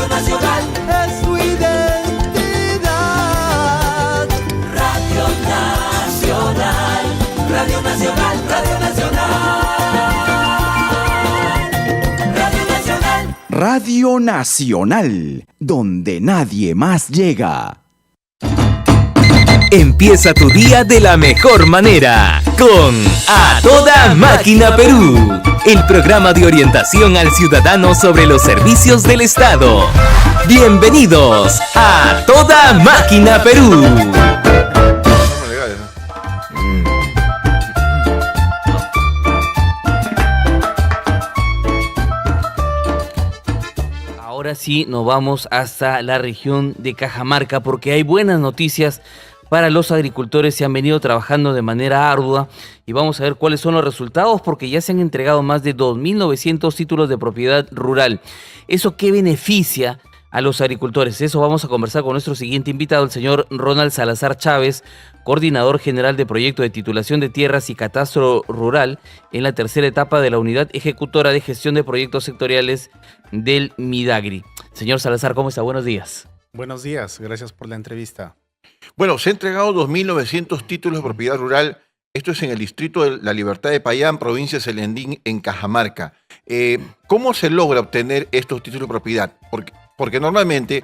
Radio Nacional es su identidad. Radio Nacional, Radio Nacional, Radio Nacional, Radio Nacional. Radio Nacional, donde nadie más llega. Empieza tu día de la mejor manera con A Toda Máquina Perú, el programa de orientación al ciudadano sobre los servicios del Estado. Bienvenidos a Toda Máquina Perú. Ahora sí nos vamos hasta la región de Cajamarca porque hay buenas noticias para los agricultores. Se han venido trabajando de manera ardua y vamos a ver cuáles son los resultados porque ya se han entregado más de 2.900 títulos de propiedad rural. ¿Eso qué beneficia a los agricultores? Eso vamos a conversar con nuestro siguiente invitado, el señor Ronald Salazar Chávez, coordinador general de proyecto de titulación de tierras y catastro rural en la tercera etapa de la unidad ejecutora de gestión de proyectos sectoriales del Midagri. Señor Salazar, ¿cómo está? Buenos días. Buenos días, gracias por la entrevista. Bueno, se han entregado 2.900 títulos de propiedad rural. Esto es en el distrito de La Libertad de Payán, provincia de Celendín, en Cajamarca. ¿Cómo se logra obtener estos títulos de propiedad? Porque normalmente,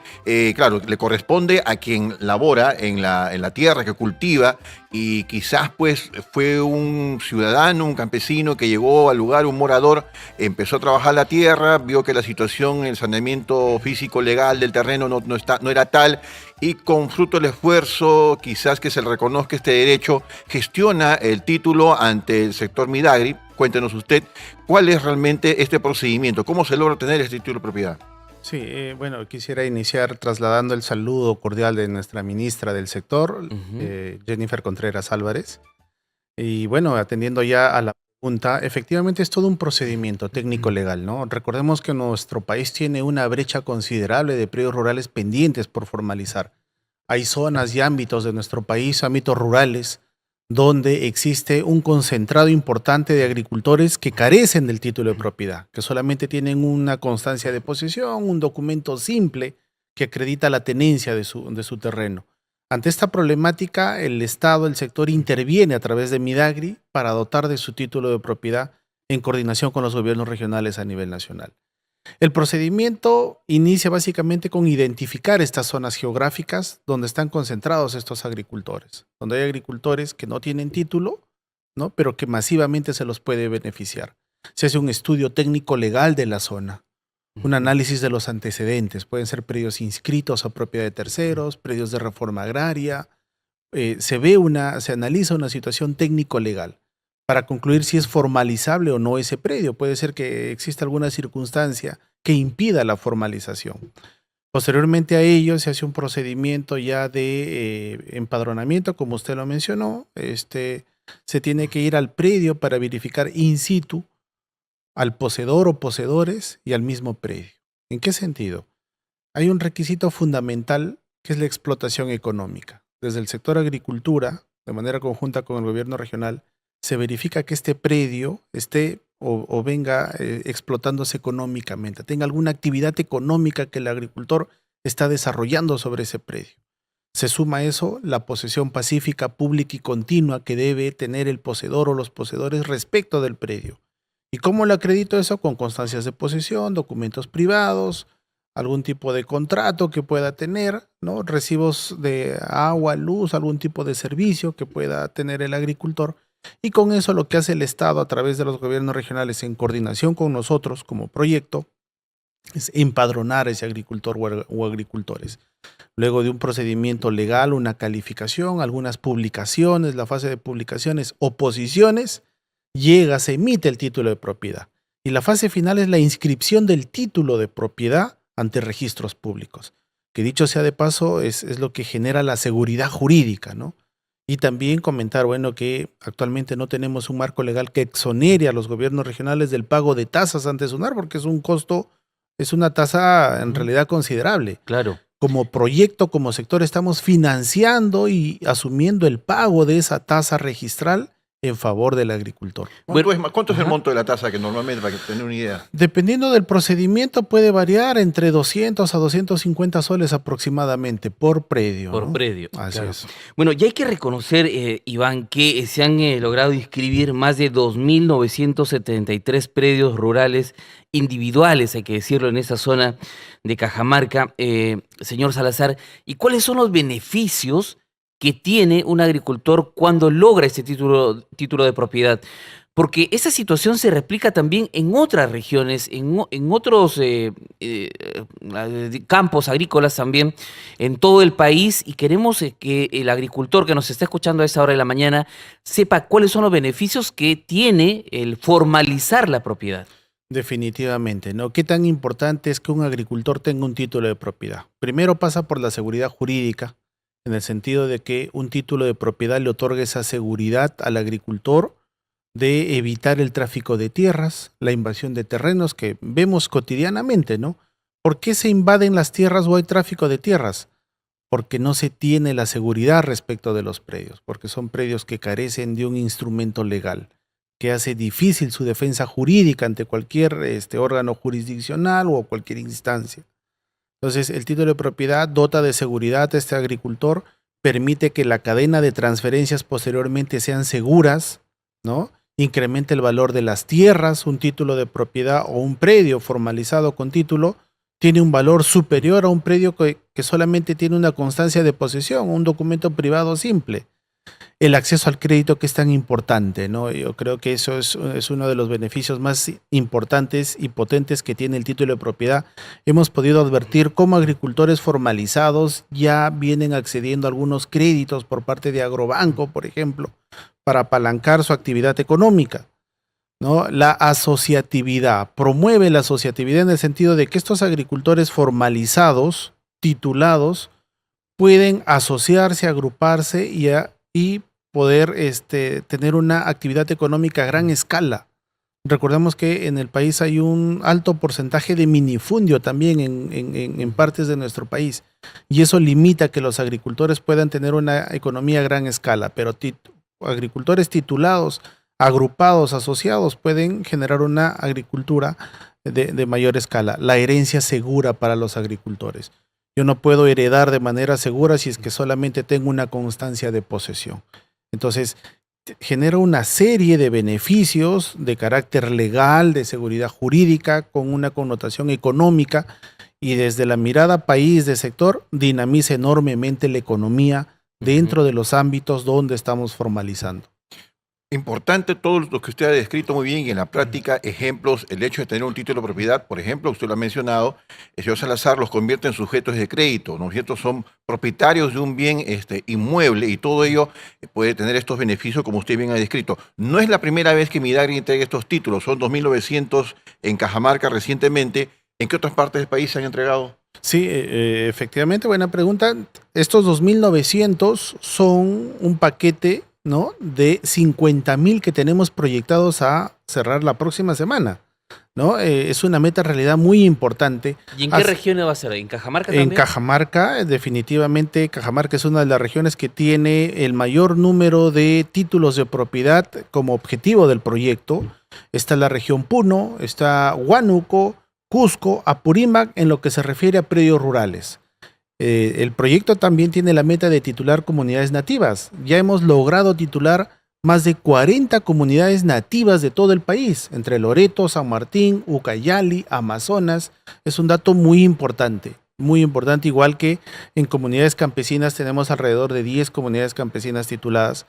claro, le corresponde a quien labora en la tierra que cultiva y quizás pues fue un ciudadano, un campesino que llegó al lugar, un morador, empezó a trabajar la tierra, vio que la situación, el saneamiento físico legal del terreno no era tal y con fruto del esfuerzo, quizás que se le reconozca este derecho, gestiona el título ante el sector Midagri. Cuéntenos usted, ¿cuál es realmente este procedimiento? ¿Cómo se logra obtener este título de propiedad? Sí, bueno, quisiera iniciar trasladando el saludo cordial de nuestra ministra del sector, Jennifer Contreras Álvarez. Y bueno, atendiendo ya a la pregunta, efectivamente es todo un procedimiento técnico-legal, ¿no? Recordemos que nuestro país tiene una brecha considerable de predios rurales pendientes por formalizar. Hay zonas y ámbitos de nuestro país, ámbitos rurales, donde existe un concentrado importante de agricultores que carecen del título de propiedad, que solamente tienen una constancia de posesión, un documento simple que acredita la tenencia de su terreno. Ante esta problemática, el Estado, el sector interviene a través de Midagri para dotar de su título de propiedad en coordinación con los gobiernos regionales a nivel nacional. El procedimiento inicia básicamente con identificar estas zonas geográficas donde están concentrados estos agricultores, donde hay agricultores que no tienen título, ¿no? Pero que masivamente se los puede beneficiar. Se hace un estudio técnico legal de la zona, un análisis de los antecedentes, pueden ser predios inscritos a propiedad de terceros, predios de reforma agraria, se analiza una situación técnico legal para concluir si es formalizable o no ese predio. Puede ser que exista alguna circunstancia que impida la formalización. Posteriormente a ello se hace un procedimiento ya de empadronamiento, como usted lo mencionó. Se tiene que ir al predio para verificar in situ al poseedor o poseedores y al mismo predio. ¿En qué sentido? Hay un requisito fundamental que es la explotación económica. Desde el sector agricultura, de manera conjunta con el gobierno regional, se verifica que este predio esté o venga explotándose económicamente, tenga alguna actividad económica que el agricultor está desarrollando sobre ese predio. Se suma a eso la posesión pacífica, pública y continua que debe tener el poseedor o los poseedores respecto del predio. ¿Y cómo le acredito eso? Con constancias de posesión, documentos privados, algún tipo de contrato que pueda tener, ¿no? Recibos de agua, luz, algún tipo de servicio que pueda tener el agricultor. Y con eso lo que hace el Estado a través de los gobiernos regionales en coordinación con nosotros como proyecto es empadronar a ese agricultor o agricultores. Luego de un procedimiento legal, una calificación, algunas publicaciones, la fase de publicaciones, oposiciones, se emite el título de propiedad. Y la fase final es la inscripción del título de propiedad ante registros públicos, que dicho sea de paso es lo que genera la seguridad jurídica, ¿no? Y también comentar, bueno, que actualmente no tenemos un marco legal que exonere a los gobiernos regionales del pago de tasas ante SUNAR, porque es un costo, es una tasa en realidad considerable. Claro. Como proyecto, como sector, estamos financiando y asumiendo el pago de esa tasa registral en favor del agricultor. ¿Cuánto es el Ajá. monto de la tasa que normalmente, para que tener una idea? Dependiendo del procedimiento puede variar entre 200 a 250 soles aproximadamente por predio. Por ¿no? predio. Así claro. es. Bueno, ya hay que reconocer, Iván, que se han logrado inscribir más de 2.973 predios rurales individuales, hay que decirlo, en esa zona de Cajamarca. Señor Salazar, ¿y cuáles son los beneficios que tiene un agricultor cuando logra ese título de propiedad? Porque esa situación se replica también en otras regiones, en otros campos agrícolas también, en todo el país, y queremos que el agricultor que nos está escuchando a esa hora de la mañana sepa cuáles son los beneficios que tiene el formalizar la propiedad. Definitivamente, ¿no? ¿Qué tan importante es que un agricultor tenga un título de propiedad? Primero pasa por la seguridad jurídica, en el sentido de que un título de propiedad le otorga esa seguridad al agricultor de evitar el tráfico de tierras, la invasión de terrenos que vemos cotidianamente, ¿no? ¿Por qué se invaden las tierras o hay tráfico de tierras? Porque no se tiene la seguridad respecto de los predios, porque son predios que carecen de un instrumento legal, que hace difícil su defensa jurídica ante cualquier órgano jurisdiccional o cualquier instancia. Entonces, el título de propiedad dota de seguridad a este agricultor, permite que la cadena de transferencias posteriormente sean seguras, ¿no? Incrementa el valor de las tierras. Un título de propiedad o un predio formalizado con título tiene un valor superior a un predio que solamente tiene una constancia de posesión, un documento privado simple. El acceso al crédito, que es tan importante, ¿no? Yo creo que eso es uno de los beneficios más importantes y potentes que tiene el título de propiedad. Hemos podido advertir cómo agricultores formalizados ya vienen accediendo a algunos créditos por parte de Agrobanco, por ejemplo, para apalancar su actividad económica, ¿no? La asociatividad, promueve la asociatividad en el sentido de que estos agricultores formalizados, titulados, pueden asociarse, agruparse y poder tener una actividad económica a gran escala. Recordemos que en el país hay un alto porcentaje de minifundio también en partes de nuestro país, y eso limita que los agricultores puedan tener una economía a gran escala, pero agricultores titulados, agrupados, asociados, pueden generar una agricultura de mayor escala. La herencia segura para los agricultores. Yo no puedo heredar de manera segura si es que solamente tengo una constancia de posesión. Entonces, genera una serie de beneficios de carácter legal, de seguridad jurídica, con una connotación económica, y desde la mirada país de sector dinamiza enormemente la economía dentro de los ámbitos donde estamos formalizando. Importante todo lo que usted ha descrito muy bien y en la práctica, ejemplos, el hecho de tener un título de propiedad, por ejemplo, usted lo ha mencionado, el señor Salazar los convierte en sujetos de crédito, ¿no es cierto? Son propietarios de un bien inmueble y todo ello puede tener estos beneficios como usted bien ha descrito. No es la primera vez que Midagri entrega estos títulos, son 2.900 en Cajamarca recientemente. ¿En qué otras partes del país se han entregado? Sí, efectivamente, buena pregunta. Estos 2.900 son un paquete, ¿no?, de 50.000 que tenemos proyectados a cerrar la próxima semana, ¿no? Es una meta en realidad muy importante. ¿Y en qué regiones va a ser? ¿En Cajamarca también? En Cajamarca, definitivamente, Cajamarca es una de las regiones que tiene el mayor número de títulos de propiedad como objetivo del proyecto. Está la región Puno, está Huánuco, Cusco, Apurímac, en lo que se refiere a predios rurales. El proyecto también tiene la meta de titular comunidades nativas. Ya hemos logrado titular más de 40 comunidades nativas de todo el país, entre Loreto, San Martín, Ucayali, Amazonas. Es un dato muy importante, igual que en comunidades campesinas tenemos alrededor de 10 comunidades campesinas tituladas.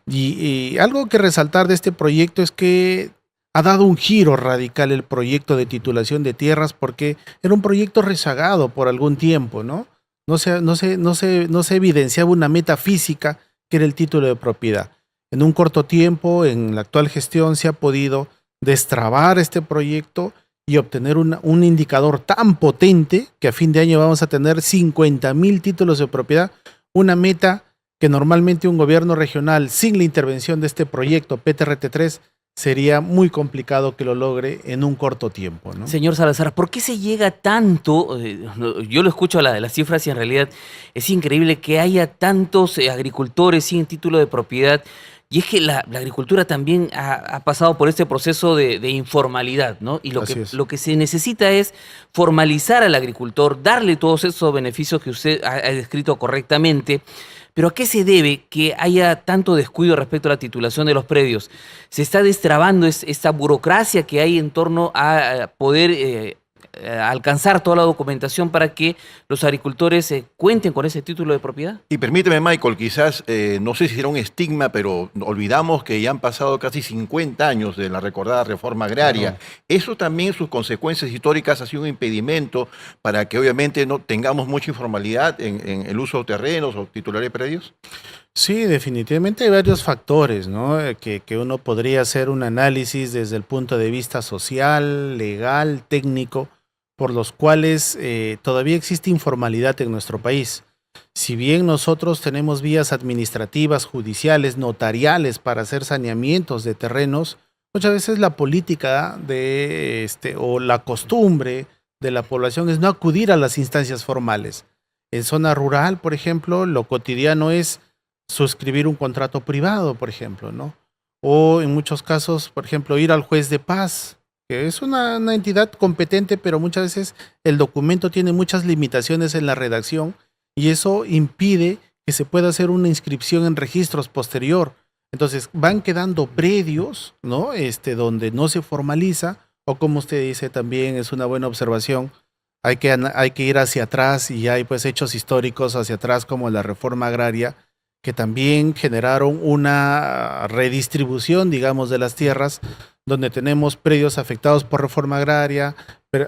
Y algo que resaltar de este proyecto es que ha dado un giro radical el proyecto de titulación de tierras, porque era un proyecto rezagado por algún tiempo, ¿no? No se evidenciaba una meta física que era el título de propiedad. En un corto tiempo, en la actual gestión, se ha podido destrabar este proyecto y obtener un indicador tan potente que a fin de año vamos a tener 50.000 títulos de propiedad, una meta que normalmente un gobierno regional sin la intervención de este proyecto PTRT3 sería muy complicado que lo logre en un corto tiempo, ¿no? Señor Salazar, ¿por qué se llega tanto? Yo lo escucho las cifras y en realidad es increíble que haya tantos agricultores sin título de propiedad Y es que la agricultura también ha pasado por este proceso de informalidad, ¿no? Y Así es. lo que se necesita es formalizar al agricultor, darle todos esos beneficios que usted ha descrito correctamente. Pero ¿a qué se debe que haya tanto descuido respecto a la titulación de los predios? ¿Se está destrabando esta burocracia que hay en torno a poder alcanzar toda la documentación para que los agricultores cuenten con ese título de propiedad? Y permíteme, Michael, quizás, no sé si era un estigma, pero olvidamos que ya han pasado casi 50 años de la recordada reforma agraria. Eso también, sus consecuencias históricas, ha sido un impedimento para que obviamente no tengamos mucha informalidad en el uso de terrenos o titulares de predios. Sí, definitivamente hay varios factores, ¿no? Que uno podría hacer un análisis desde el punto de vista social, legal, técnico, por los cuales todavía existe informalidad en nuestro país. Si bien nosotros tenemos vías administrativas, judiciales, notariales para hacer saneamientos de terrenos, muchas veces la política o la costumbre de la población es no acudir a las instancias formales. En zona rural, por ejemplo, lo cotidiano es suscribir un contrato privado, por ejemplo, ¿no? O en muchos casos, por ejemplo, ir al juez de paz, que es una entidad competente, pero muchas veces el documento tiene muchas limitaciones en la redacción y eso impide que se pueda hacer una inscripción en registros posterior. Entonces van quedando predios, ¿no? Donde no se formaliza, o como usted dice también, es una buena observación, hay que ir hacia atrás y hay pues hechos históricos hacia atrás como la reforma agraria, que también generaron una redistribución, digamos, de las tierras, donde tenemos predios afectados por reforma agraria,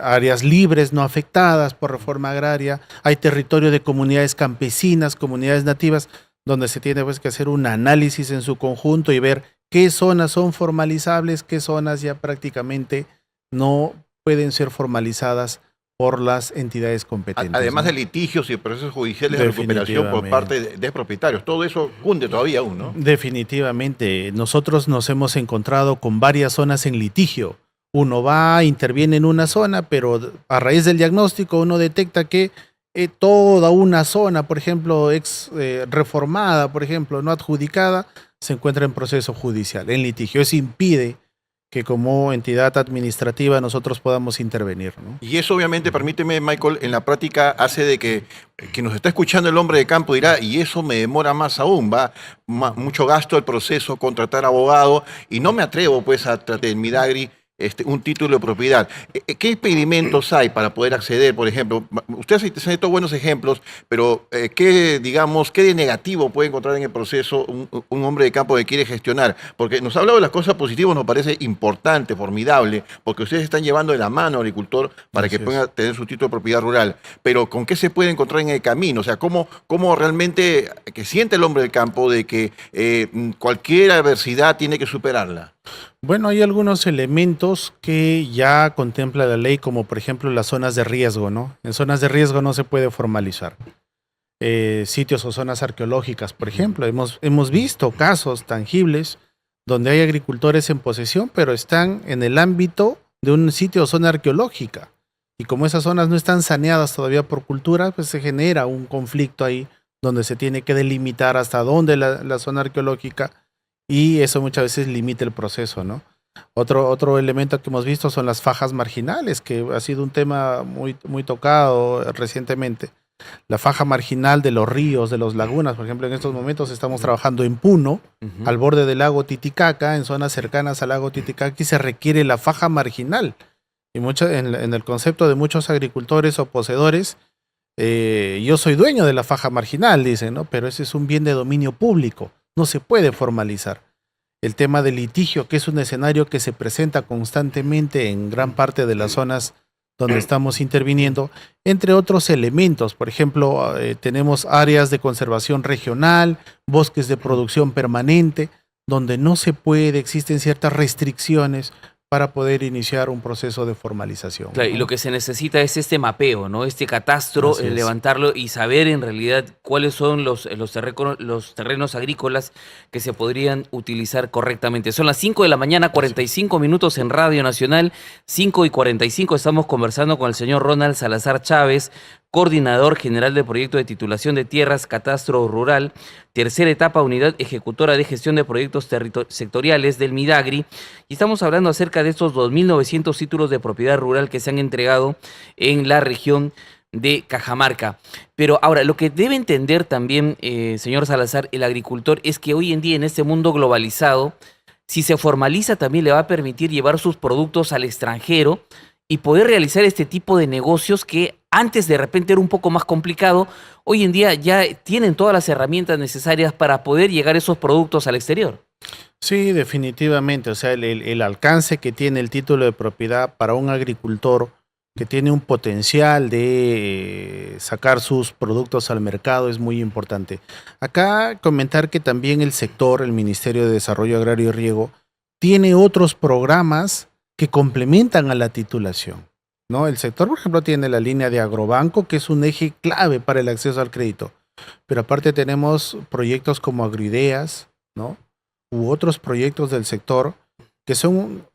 áreas libres no afectadas por reforma agraria, hay territorio de comunidades campesinas, comunidades nativas, donde se tiene pues que hacer un análisis en su conjunto y ver qué zonas son formalizables, qué zonas ya prácticamente no pueden ser formalizadas por las entidades competentes. Además ¿no? de litigios y procesos judiciales de recuperación por parte de propietarios. Todo eso cunde todavía aún, ¿no? Definitivamente. Nosotros nos hemos encontrado con varias zonas en litigio. Uno va, interviene en una zona, pero a raíz del diagnóstico uno detecta que toda una zona, por ejemplo, reformada, por ejemplo, no adjudicada, se encuentra en proceso judicial, en litigio. Eso impide que como entidad administrativa nosotros podamos intervenir, ¿no? Y eso obviamente, permíteme, Michael, en la práctica hace de que nos está escuchando el hombre de campo dirá, y eso me demora más aún, va mucho gasto el proceso, contratar abogado, y no me atrevo pues a tratar en Midagri un título de propiedad. ¿Qué impedimentos hay para poder acceder, por ejemplo? Ustedes han hecho buenos ejemplos, pero ¿qué de negativo puede encontrar en el proceso un hombre de campo que quiere gestionar? Porque nos ha hablado de las cosas positivas, nos parece importante, formidable, porque ustedes están llevando de la mano al agricultor para que pueda tener su título de propiedad rural. Pero ¿con qué se puede encontrar en el camino? O sea, ¿cómo realmente que siente el hombre del campo de que cualquier adversidad tiene que superarla? Bueno, hay algunos elementos que ya contempla la ley, como por ejemplo las zonas de riesgo, ¿no? En zonas de riesgo no se puede formalizar. Sitios o zonas arqueológicas, por ejemplo. Hemos visto casos tangibles donde hay agricultores en posesión, pero están en el ámbito de un sitio o zona arqueológica. Y como esas zonas no están saneadas todavía por cultura, pues se genera un conflicto ahí donde se tiene que delimitar hasta dónde la zona arqueológica. Y eso muchas veces limita el proceso, ¿no? Otro elemento que hemos visto son las fajas marginales, que ha sido un tema muy, muy tocado recientemente. La faja marginal de los ríos, de las lagunas, por ejemplo, en estos momentos estamos trabajando en Puno, al borde del lago Titicaca, en zonas cercanas al lago Titicaca, y se requiere la faja marginal. Y en el concepto de muchos agricultores o poseedores, yo soy dueño de la faja marginal, dicen, ¿no? Pero ese es un bien de dominio público. No se puede formalizar. El tema del litigio, que es un escenario que se presenta constantemente en gran parte de las zonas donde estamos interviniendo, entre otros elementos. Por ejemplo, tenemos áreas de conservación regional, bosques de producción permanente, donde no se puede, existen ciertas restricciones para poder iniciar un proceso de formalización. Claro, ¿no? y lo que se necesita es este mapeo, ¿no? Este catastro, levantarlo y saber en realidad cuáles son los terrenos agrícolas que se podrían utilizar correctamente. Son las 5 de la mañana, 45 minutos en Radio Nacional, 5:45. Estamos conversando con el señor Ronald Salazar Chávez, coordinador general del proyecto de titulación de tierras, catastro rural, tercera etapa, unidad ejecutora de gestión de proyectos sectoriales del Midagri. Y estamos hablando acerca de estos 2.900 títulos de propiedad rural que se han entregado en la región de Cajamarca. Pero ahora, lo que debe entender también, señor Salazar, el agricultor, es que hoy en día en este mundo globalizado, si se formaliza también le va a permitir llevar sus productos al extranjero y poder realizar este tipo de negocios que antes de repente era un poco más complicado. Hoy en día ya tienen todas las herramientas necesarias para poder llegar esos productos al exterior. Sí, definitivamente. O sea, el alcance que tiene el título de propiedad para un agricultor que tiene un potencial de sacar sus productos al mercado es muy importante. Acá comentar que también el sector, el Ministerio de Desarrollo Agrario y Riego, tiene otros programas que complementan a la titulación, ¿no? El sector, por ejemplo, tiene la línea de agrobanco, que es un eje clave para el acceso al crédito. Pero aparte tenemos proyectos como Agroideas, ¿no? U otros proyectos del sector que son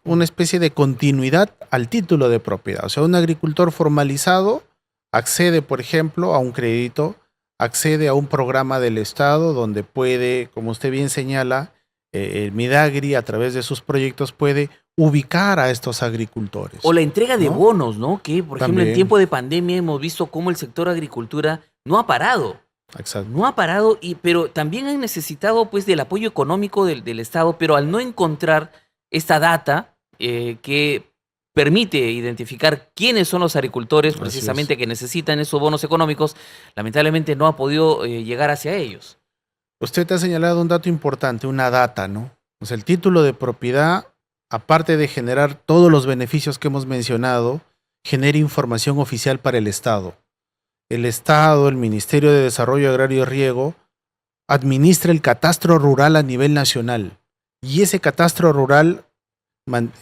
una especie de continuidad al título de propiedad. O sea, un agricultor formalizado accede, por ejemplo, a un crédito, accede a un programa del Estado donde puede, como usted bien señala, el Midagri a través de sus proyectos puede ubicar a estos agricultores. O la entrega de ¿no? bonos, ¿no? Que, por ejemplo, en También. tiempo de pandemia hemos visto cómo el sector agricultura no ha parado. Exacto. No ha parado, pero también han necesitado pues del apoyo económico del Estado, pero al no encontrar esta data que permite identificar quiénes son los agricultores Así precisamente que necesitan esos bonos económicos, lamentablemente no ha podido llegar hacia ellos. Usted ha señalado un dato importante, una data, ¿no? O sea, el título de propiedad, aparte de generar todos los beneficios que hemos mencionado, genera información oficial para el Estado. El Estado, el Ministerio de Desarrollo Agrario y Riego, administra el catastro rural a nivel nacional. Y ese catastro rural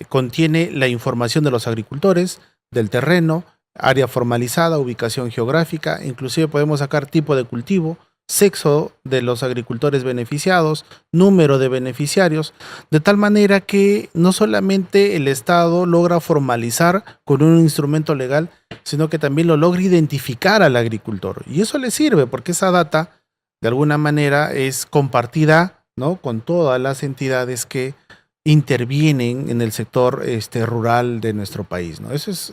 contiene la información de los agricultores, del terreno, área formalizada, ubicación geográfica, inclusive podemos sacar tipo de cultivo, sexo de los agricultores beneficiados, número de beneficiarios, de tal manera que no solamente el Estado logra formalizar con un instrumento legal, sino que también lo logra identificar al agricultor. Y eso le sirve porque esa data, de alguna manera, es compartida, ¿no?, con todas las entidades que intervienen en el sector rural de nuestro país, ¿no? Eso es,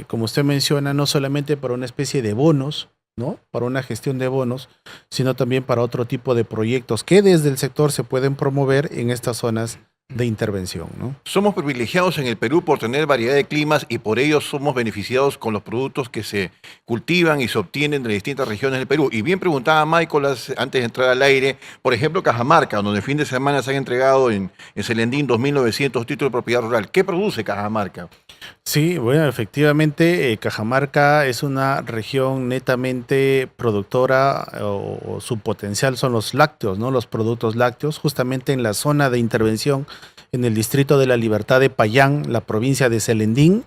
como usted menciona, no solamente para una especie de bonos, ¿no?, para una gestión de bonos, sino también para otro tipo de proyectos que desde el sector se pueden promover en estas zonas de intervención, ¿no? Somos privilegiados en el Perú por tener variedad de climas y por ello somos beneficiados con los productos que se cultivan y se obtienen de las distintas regiones del Perú. Y bien preguntaba Michael antes de entrar al aire, por ejemplo, Cajamarca, donde el fin de semana se han entregado en Selendín 2.900 títulos de propiedad rural. ¿Qué produce Cajamarca? Sí, bueno, efectivamente, Cajamarca es una región netamente productora, o su potencial son los lácteos, ¿no? Los productos lácteos, justamente en la zona de intervención, en el distrito de la Libertad de Payán, la provincia de Selendín,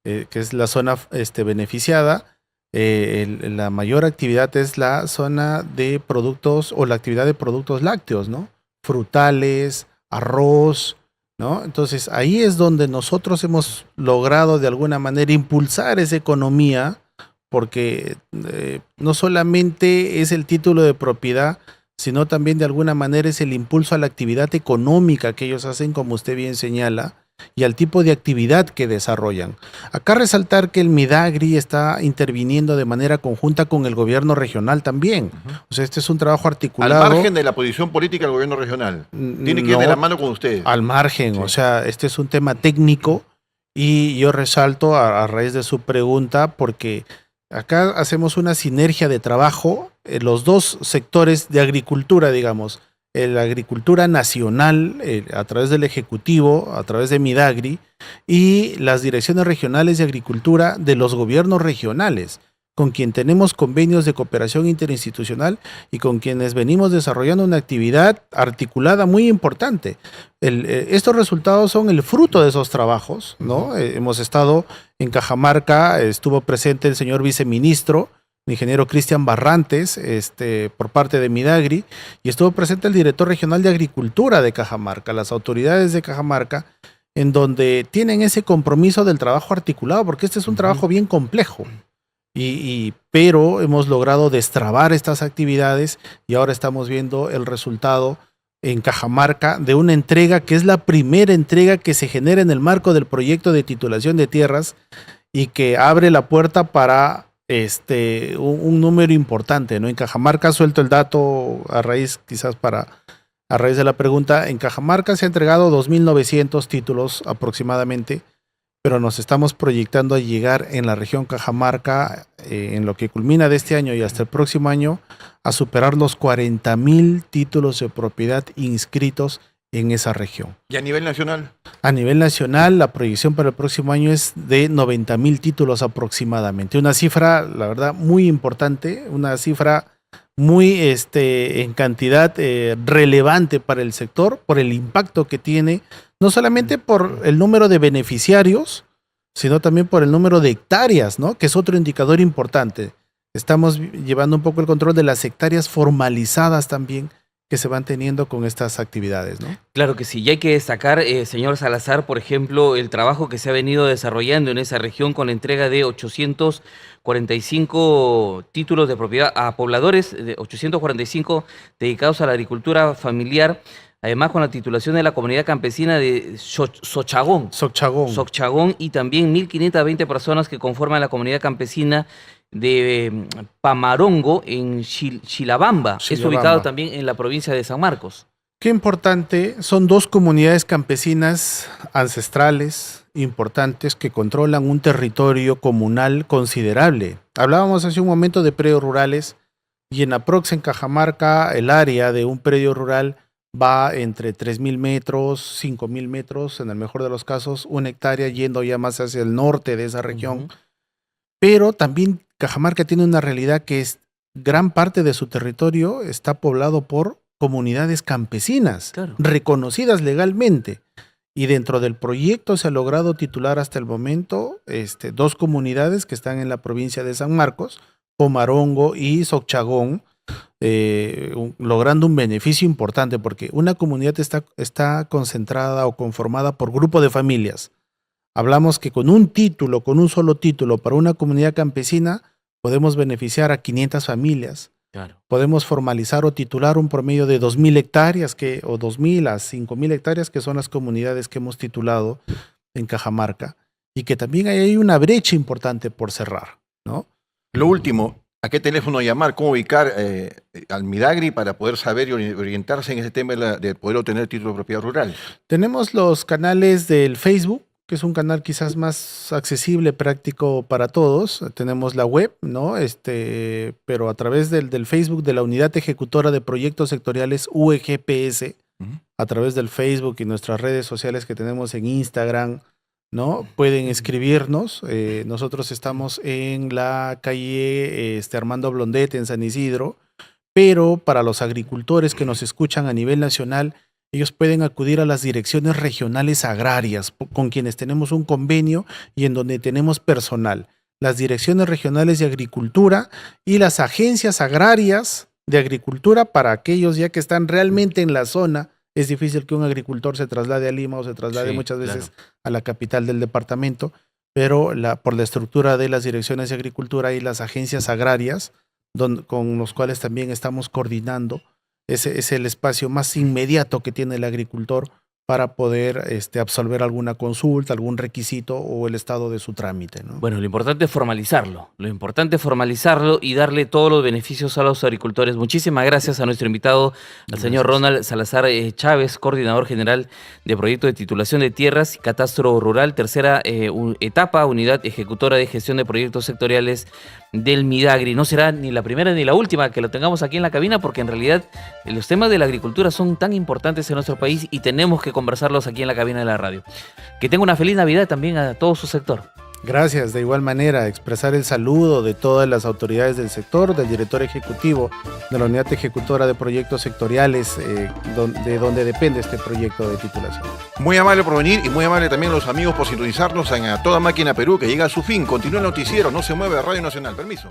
que es la zona beneficiada. La mayor actividad es la zona de productos o la actividad de productos lácteos, ¿no? Frutales, arroz, ¿no? Entonces ahí es donde nosotros hemos logrado de alguna manera impulsar esa economía, porque no solamente es el título de propiedad, sino también de alguna manera es el impulso a la actividad económica que ellos hacen, como usted bien señala, y al tipo de actividad que desarrollan. Acá resaltar que el Midagri está interviniendo de manera conjunta con el gobierno regional también. O sea, este es un trabajo articulado. Al margen de la posición política del gobierno regional. Tiene que ir de la mano con ustedes. Al margen, Sí. o sea, este es un tema técnico y yo resalto a raíz de su pregunta porque acá hacemos una sinergia de trabajo en los dos sectores de agricultura, digamos. La agricultura nacional a través del Ejecutivo, a través de Midagri, y las direcciones regionales de agricultura de los gobiernos regionales, con quien tenemos convenios de cooperación interinstitucional y con quienes venimos desarrollando una actividad articulada muy importante. Estos resultados son el fruto de esos trabajos, ¿no? Hemos estado en Cajamarca, estuvo presente el señor viceministro, el ingeniero Cristian Barrantes, por parte de Midagri, y estuvo presente el director regional de Agricultura de Cajamarca, las autoridades de Cajamarca, en donde tienen ese compromiso del trabajo articulado, porque este es un trabajo bien complejo. pero hemos logrado destrabar estas actividades y ahora estamos viendo el resultado en Cajamarca de una entrega que es la primera entrega que se genera en el marco del proyecto de titulación de tierras y que abre la puerta para un número importante, ¿no? En Cajamarca, suelto el dato a raíz de la pregunta, en Cajamarca se han entregado 2.900 títulos aproximadamente, pero nos estamos proyectando a llegar en la región Cajamarca, en lo que culmina de este año y hasta el próximo año, a superar los 40.000 títulos de propiedad inscritos en esa región. ¿Y a nivel nacional? A nivel nacional, la proyección para el próximo año es de 90.000 títulos aproximadamente. Una cifra, la verdad, muy importante, una cifra muy en cantidad relevante para el sector, por el impacto que tiene, no solamente por el número de beneficiarios, sino también por el número de hectáreas, ¿no? Que es otro indicador importante. Estamos llevando un poco el control de las hectáreas formalizadas también que se van teniendo con estas actividades, ¿no? Claro que sí, y hay que destacar, señor Salazar, por ejemplo, el trabajo que se ha venido desarrollando en esa región con la entrega de 845 títulos de propiedad a pobladores, de 845 dedicados a la agricultura familiar, además con la titulación de la comunidad campesina de Sochagón. Sochagón y también 1.520 personas que conforman la comunidad campesina de Pamarongo en Chilabamba. Es ubicado también en la provincia de San Marcos. Qué importante, son dos comunidades campesinas ancestrales importantes que controlan un territorio comunal considerable. Hablábamos hace un momento de predios rurales y en aprox en Cajamarca el área de un predio rural va entre 3.000 metros, 5.000 metros, en el mejor de los casos, 1 hectárea yendo ya más hacia el norte de esa región. Pero también Cajamarca tiene una realidad que es gran parte de su territorio está poblado por comunidades campesinas, reconocidas legalmente. Y dentro del proyecto se ha logrado titular hasta el momento 2 comunidades que están en la provincia de San Marcos, Pomarongo y Sochagón, logrando un beneficio importante porque una comunidad está concentrada o conformada por grupo de familias. Hablamos que con un solo título para una comunidad campesina podemos beneficiar a 500 familias. Claro. Podemos formalizar o titular un promedio de 2.000 hectáreas o 2.000 a 5.000 hectáreas que son las comunidades que hemos titulado en Cajamarca y que también hay una brecha importante por cerrar, ¿no? Lo último, ¿a qué teléfono llamar? ¿Cómo ubicar al Midagri para poder saber y orientarse en ese tema de poder obtener título de propiedad rural? Tenemos los canales del Facebook, que es un canal quizás más accesible, práctico para todos. Tenemos la web, ¿no? Pero a través del Facebook de la Unidad Ejecutora de Proyectos Sectoriales UEGPS, a través del Facebook y nuestras redes sociales que tenemos en Instagram, ¿no? Pueden escribirnos. Nosotros estamos en la calle Armando Blondet en San Isidro, pero para los agricultores que nos escuchan a nivel nacional, ellos pueden acudir a las direcciones regionales agrarias, con quienes tenemos un convenio y en donde tenemos personal. Las direcciones regionales de agricultura y las agencias agrarias de agricultura para aquellos ya que están realmente en la zona. Es difícil que un agricultor se traslade a Lima o se traslade muchas veces a la capital del departamento, pero por la estructura de las direcciones de agricultura y las agencias agrarias, con los cuales también estamos coordinando, es el espacio más inmediato que tiene el agricultor para poder absolver alguna consulta, algún requisito o el estado de su trámite, ¿no? Bueno, lo importante es formalizarlo. Y darle todos los beneficios a los agricultores. Muchísimas gracias a nuestro invitado, al señor Ronald Salazar Chávez, coordinador general de Proyecto de Titulación de Tierras y Catastro Rural, tercera etapa, Unidad Ejecutora de Gestión de Proyectos Sectoriales del Midagri. No será ni la primera ni la última que lo tengamos aquí en la cabina, porque en realidad los temas de la agricultura son tan importantes en nuestro país y tenemos que conversarlos aquí en la cabina de la radio. Que tenga una feliz Navidad también a todo su sector. Gracias, de igual manera, expresar el saludo de todas las autoridades del sector, del director ejecutivo de la Unidad Ejecutora de Proyectos Sectoriales, de donde depende este proyecto de titulación. Muy amable por venir y muy amable también los amigos por sintonizarnos en A Toda Máquina Perú, que llega a su fin. Continúa el noticiero, no se mueve, Radio Nacional. Permiso.